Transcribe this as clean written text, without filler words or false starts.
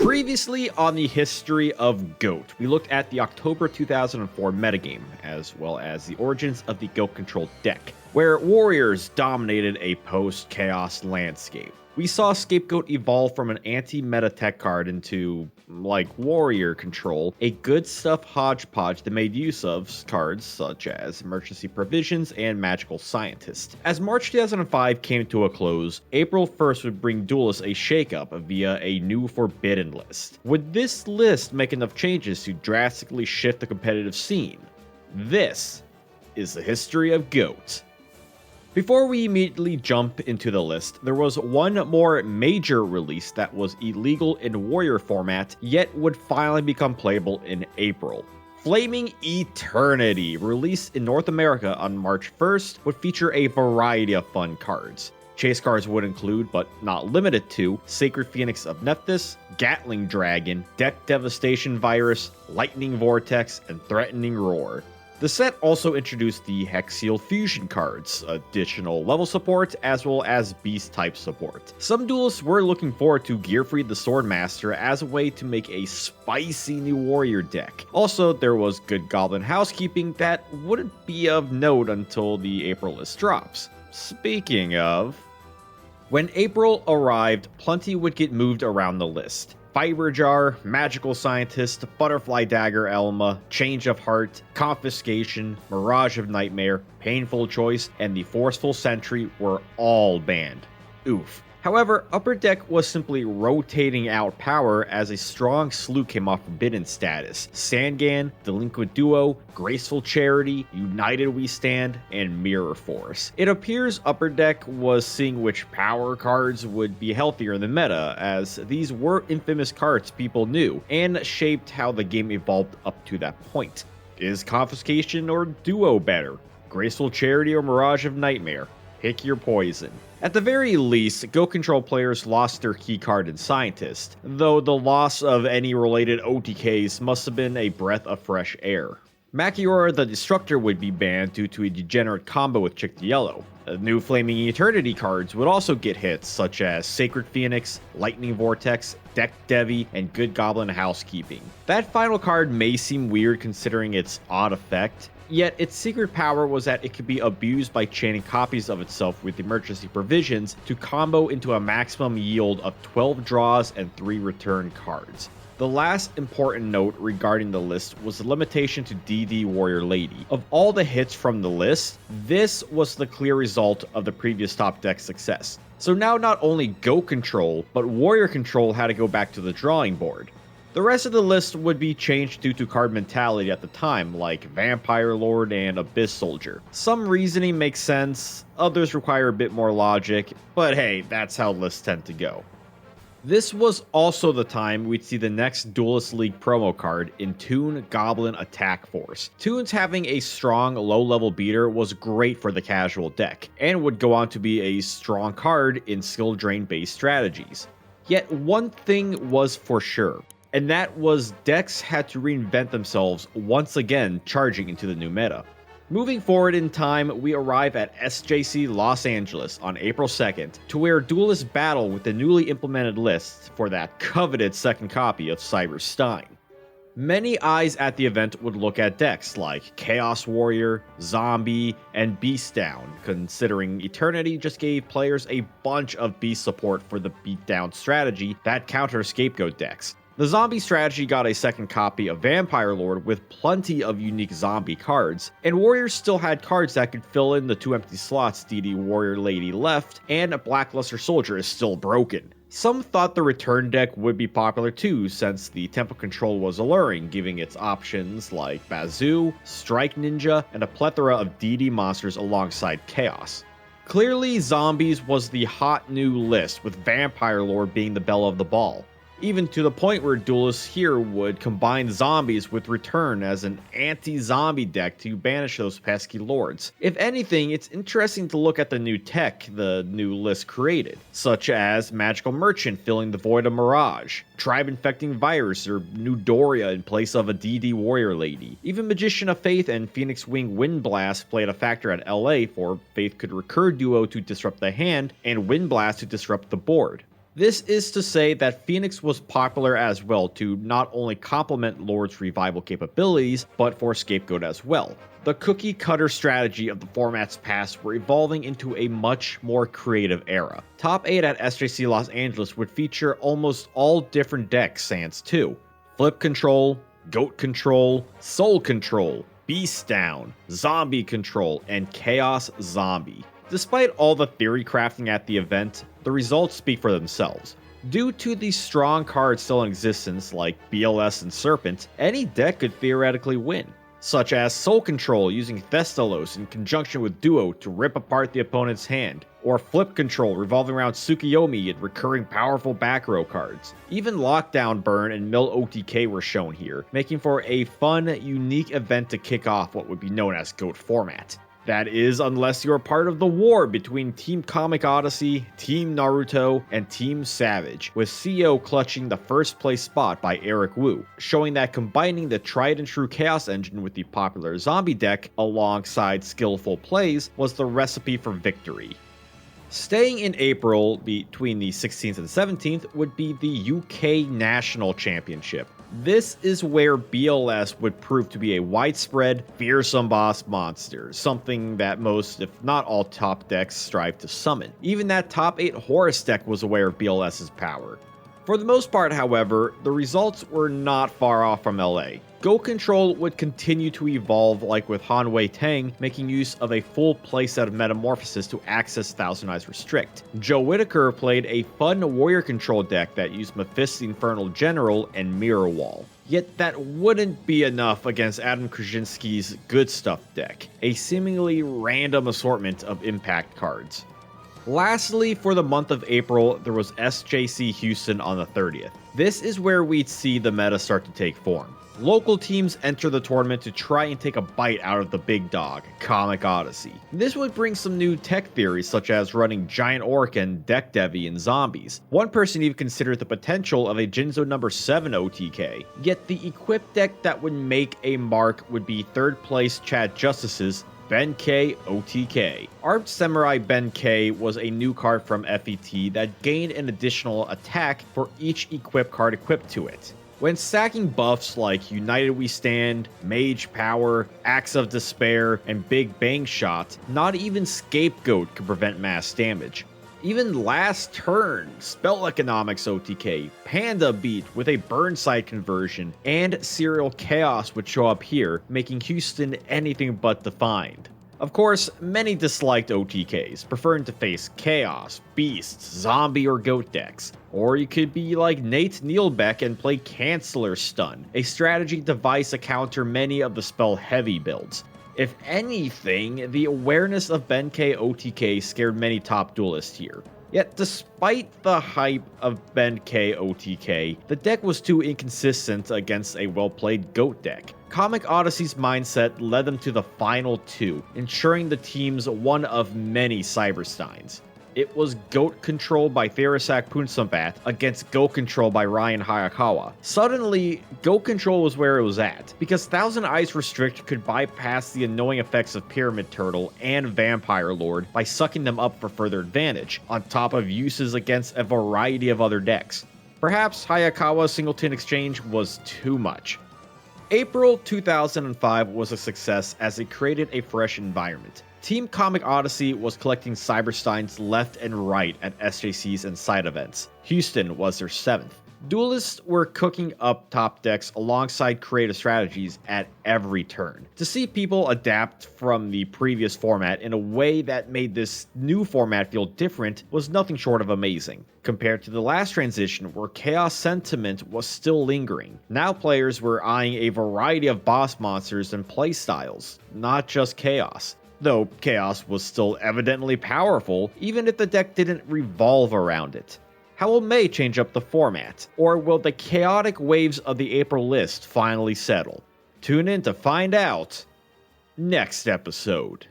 Previously on the history of GOAT, we looked at the October 2004 metagame, as well as the origins of the GOAT controlled deck, where warriors dominated a post-chaos landscape. We saw Scapegoat evolve from an anti-meta tech card into, like warrior control, a good stuff hodgepodge that made use of cards such as Emergency Provisions and Magical Scientist. As March 2005 came to a close, April 1st would bring Duelists a shakeup via a new Forbidden list. Would this list make enough changes to drastically shift the competitive scene? This is the history of GOAT. Before we immediately jump into the list, there was one more major release that was illegal in Warrior format, yet would finally become playable in April. Flaming Eternity, released in North America on March 1st, would feature a variety of fun cards. Chase cards would include, but not limited to, Sacred Phoenix of Nephthys, Gatling Dragon, Deck Devastation Virus, Lightning Vortex, and Threatening Roar. The set also introduced the Hexial Fusion cards, additional level support, as well as beast type support. Some duelists were looking forward to Gearfried the Swordmaster as a way to make a spicy new warrior deck. Also, there was good goblin housekeeping that wouldn't be of note until the April list drops. Speaking of, when April arrived, plenty would get moved around the list. Fiber Jar, Magical Scientist, Butterfly Dagger Elma, Change of Heart, Confiscation, Mirage of Nightmare, Painful Choice, and the Forceful Sentry were all banned. Oof. However, Upper Deck was simply rotating out power as a strong slew came off Forbidden status. Sangan, Delinquent Duo, Graceful Charity, United We Stand, and Mirror Force. It appears Upper Deck was seeing which power cards would be healthier in the meta, as these were infamous cards people knew, and shaped how the game evolved up to that point. Is Confiscation or Duo better? Graceful Charity or Mirage of Nightmare? Pick your poison. At the very least, Go Control players lost their keycard in Scientist, though the loss of any related OTKs must have been a breath of fresh air. Machiora the Destructor would be banned due to a degenerate combo with Chick the Yellow. New Flaming Eternity cards would also get hits, such as Sacred Phoenix, Lightning Vortex, Deck Devi, and Good Goblin Housekeeping. That final card may seem weird considering its odd effect, yet its secret power was that it could be abused by chaining copies of itself with Emergency Provisions to combo into a maximum yield of 12 draws and 3 return cards. The last important note regarding the list was the limitation to DD Warrior Lady. Of all the hits from the list, this was the clear result of the previous top deck success. So now not only Go Control, but Warrior Control had to go back to the drawing board. The rest of the list would be changed due to card mentality at the time, like Vampire Lord and Abyss Soldier. Some reasoning makes sense, others require a bit more logic, but hey, that's how lists tend to go. This was also the time we'd see the next Duelist League promo card in Toon Goblin Attack Force. Toons having a strong low-level beater was great for the casual deck, and would go on to be a strong card in skill drain-based strategies. Yet one thing was for sure, and that was decks had to reinvent themselves once again, charging into the new meta. Moving forward in time, we arrive at SJC Los Angeles on April 2nd, to where duelists battle with the newly implemented list for that coveted second copy of Cyberstein. Many eyes at the event would look at decks like Chaos Warrior, Zombie, and Beast Down, considering Eternity just gave players a bunch of beast support for the beatdown strategy that counters Scapegoat decks. The zombie strategy got a second copy of Vampire Lord with plenty of unique zombie cards, and Warriors still had cards that could fill in the 2 empty slots DD Warrior Lady left, and Blackluster Soldier is still broken. Some thought the return deck would be popular too, since the tempo control was alluring, giving its options like Bazoo, Strike Ninja, and a plethora of DD monsters alongside Chaos. Clearly, Zombies was the hot new list, with Vampire Lord being the belle of the ball. Even to the point where duelists here would combine zombies with Return as an anti-zombie deck to banish those pesky lords. If anything, it's interesting to look at the new tech the new list created, such as Magical Merchant filling the void of Mirage, Tribe Infecting Virus or New Doria in place of a DD Warrior Lady. Even Magician of Faith and Phoenix Wing Wind Blast played a factor at LA, for Faith could recur Duo to disrupt the hand and Wind Blast to disrupt the board. This is to say that Phoenix was popular as well to not only complement Lord's revival capabilities, but for Scapegoat as well. The cookie cutter strategy of the format's past were evolving into a much more creative era. Top 8 at SJC Los Angeles would feature almost all different decks sans 2. Flip Control, Goat Control, Soul Control, Beast Down, Zombie Control, and Chaos Zombie. Despite all the theory crafting at the event, the results speak for themselves. Due to the strong cards still in existence like BLS and Serpent, any deck could theoretically win, such as Soul Control using Thestalos in conjunction with Duo to rip apart the opponent's hand, or Flip Control revolving around Tsukuyomi and recurring powerful back row cards. Even Lockdown Burn and Mill OTK were shown here, making for a fun, unique event to kick off what would be known as GOAT format. That is, unless you're part of the war between Team Comic Odyssey, Team Naruto, and Team Savage, with CO clutching the first place spot by Eric Wu, showing that combining the tried and true Chaos engine with the popular zombie deck alongside skillful plays was the recipe for victory. Staying in April between the 16th and 17th would be the UK National Championship. This is where BLS would prove to be a widespread, fearsome boss monster, something that most, if not all top decks strive to summon. Even that top 8 Horus deck was aware of BLS's power. For the most part, however, the results were not far off from LA. Go Control would continue to evolve, like with Han Wei Tang making use of a full playset of Metamorphosis to access Thousand Eyes Restrict. Joe Whitaker played a fun Warrior Control deck that used Mephisto Infernal General and Mirror Wall. Yet that wouldn't be enough against Adam Krasinski's Good Stuff deck, a seemingly random assortment of impact cards. Lastly, for the month of April, there was SJC Houston on the 30th. This is where we'd see the meta start to take form. Local teams enter the tournament to try and take a bite out of the big dog, Comic Odyssey. This would bring some new tech theories such as running Giant Orc and Deck Devi in zombies. One person even considered the potential of a Jinzo number 7 OTK. Yet the equipped deck that would make a mark would be 3rd place Chad Justice's Ben K OTK. Armed Samurai Ben K was a new card from FET that gained an additional attack for each equipped card equipped to it. When stacking buffs like United We Stand, Mage Power, Axe of Despair, and Big Bang Shot, not even Scapegoat could prevent mass damage. Even Last Turn, Spell Economics OTK, Panda Beat with a Burnside conversion, and Serial Chaos would show up here, making Houston anything but defined. Of course, many disliked OTKs, preferring to face Chaos, Beasts, Zombie, or Goat decks. Or you could be like Nate Neilbeck and play Canceller Stun, a strategy device to counter many of the spell-heavy builds. If anything, the awareness of Ben K OTK scared many top duelists here. Yet despite the hype of Ben K OTK, the deck was too inconsistent against a well-played GOAT deck. Comic Odyssey's mindset led them to the final 2, ensuring the team's one of many Cybersteins. It was GOAT Control by Therasak Punsumbat against GOAT Control by Ryan Hayakawa. Suddenly, GOAT Control was where it was at, because Thousand Eyes Restrict could bypass the annoying effects of Pyramid Turtle and Vampire Lord by sucking them up for further advantage, on top of uses against a variety of other decks. Perhaps Hayakawa's Singleton Exchange was too much. April 2005 was a success as it created a fresh environment. Team Comic Odyssey was collecting Cybersteins left and right at SJCs and side events. Houston was their 7th. Duelists were cooking up top decks alongside creative strategies at every turn. To see people adapt from the previous format in a way that made this new format feel different was nothing short of amazing. Compared to the last transition where chaos sentiment was still lingering, now players were eyeing a variety of boss monsters and playstyles, not just chaos. Though chaos was still evidently powerful, even if the deck didn't revolve around it. How will May change up the format? Or will the chaotic waves of the April list finally settle? Tune in to find out next episode.